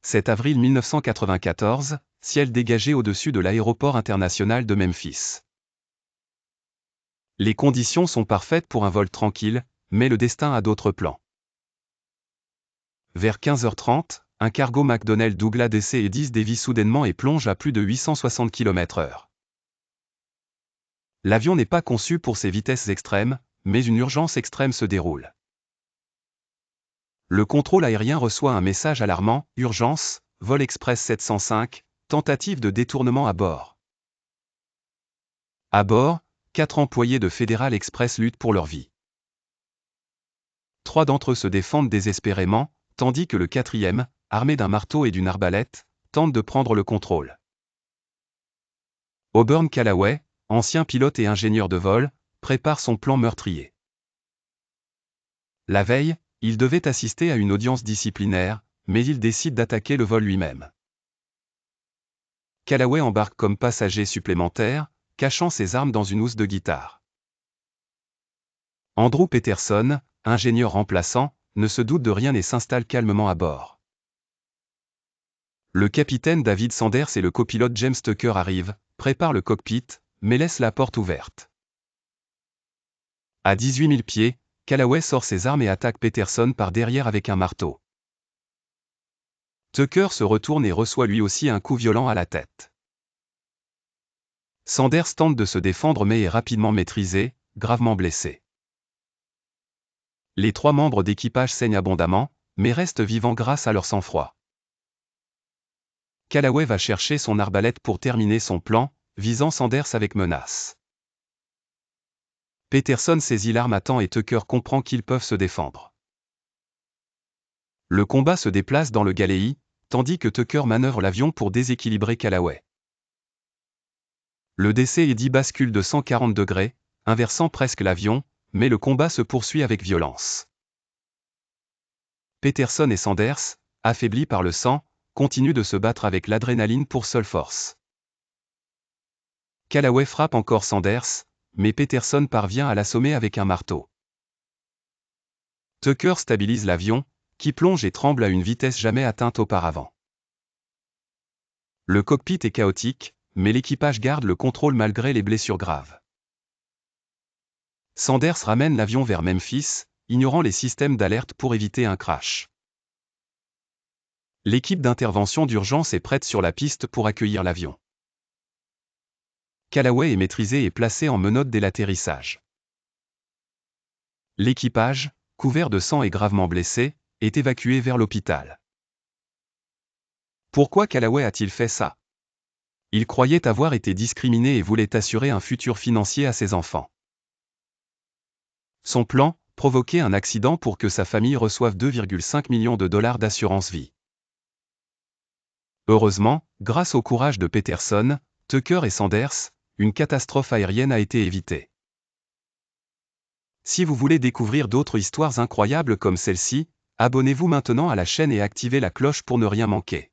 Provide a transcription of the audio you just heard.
7 avril 1994, ciel dégagé au-dessus de l'aéroport international de Memphis. Les conditions sont parfaites pour un vol tranquille, mais le destin a d'autres plans. Vers 15h30, un cargo McDonnell Douglas DC-10 dévie soudainement et plonge à plus de 860 km/h. L'avion n'est pas conçu pour ces vitesses extrêmes, mais une urgence extrême se déroule. Le contrôle aérien reçoit un message alarmant, urgence, vol express 705, tentative de détournement à bord. À bord, 4 employés de Federal Express luttent pour leur vie. 3 d'entre eux se défendent désespérément, tandis que le 4e, armé d'un marteau et d'une arbalète, tente de prendre le contrôle. Auburn Callaway, ancien pilote et ingénieur de vol, prépare son plan meurtrier. La veille, il devait assister à une audience disciplinaire, mais il décide d'attaquer le vol lui-même. Callaway embarque comme passager supplémentaire, cachant ses armes dans une housse de guitare. Andrew Peterson, ingénieur remplaçant, ne se doute de rien et s'installe calmement à bord. Le capitaine David Sanders et le copilote James Tucker arrivent, préparent le cockpit, mais laissent la porte ouverte. À 18 000 pieds, Callaway sort ses armes et attaque Peterson par derrière avec un marteau. Tucker se retourne et reçoit lui aussi un coup violent à la tête. Sanders tente de se défendre mais est rapidement maîtrisé, gravement blessé. Les 3 membres d'équipage saignent abondamment, mais restent vivants grâce à leur sang-froid. Callaway va chercher son arbalète pour terminer son plan, visant Sanders avec menace. Peterson saisit l'arme à temps et Tucker comprend qu'ils peuvent se défendre. Le combat se déplace dans le Galeis, tandis que Tucker manœuvre l'avion pour déséquilibrer Callaway. Le DC-10 bascule de 140 degrés, inversant presque l'avion, mais le combat se poursuit avec violence. Peterson et Sanders, affaiblis par le sang, continuent de se battre avec l'adrénaline pour seule force. Callaway frappe encore Sanders, mais Peterson parvient à l'assommer avec un marteau. Tucker stabilise l'avion, qui plonge et tremble à une vitesse jamais atteinte auparavant. Le cockpit est chaotique, mais l'équipage garde le contrôle malgré les blessures graves. Sanders ramène l'avion vers Memphis, ignorant les systèmes d'alerte pour éviter un crash. L'équipe d'intervention d'urgence est prête sur la piste pour accueillir l'avion. Callaway est maîtrisé et placé en menottes dès l'atterrissage. L'équipage, couvert de sang et gravement blessé, est évacué vers l'hôpital. Pourquoi Callaway a-t-il fait ça? Il croyait avoir été discriminé et voulait assurer un futur financier à ses enfants. Son plan, provoquer un accident pour que sa famille reçoive 2,5 millions de dollars d'assurance vie. Heureusement, grâce au courage de Peterson, Tucker et Sanders, une catastrophe aérienne a été évitée. Si vous voulez découvrir d'autres histoires incroyables comme celle-ci, abonnez-vous maintenant à la chaîne et activez la cloche pour ne rien manquer.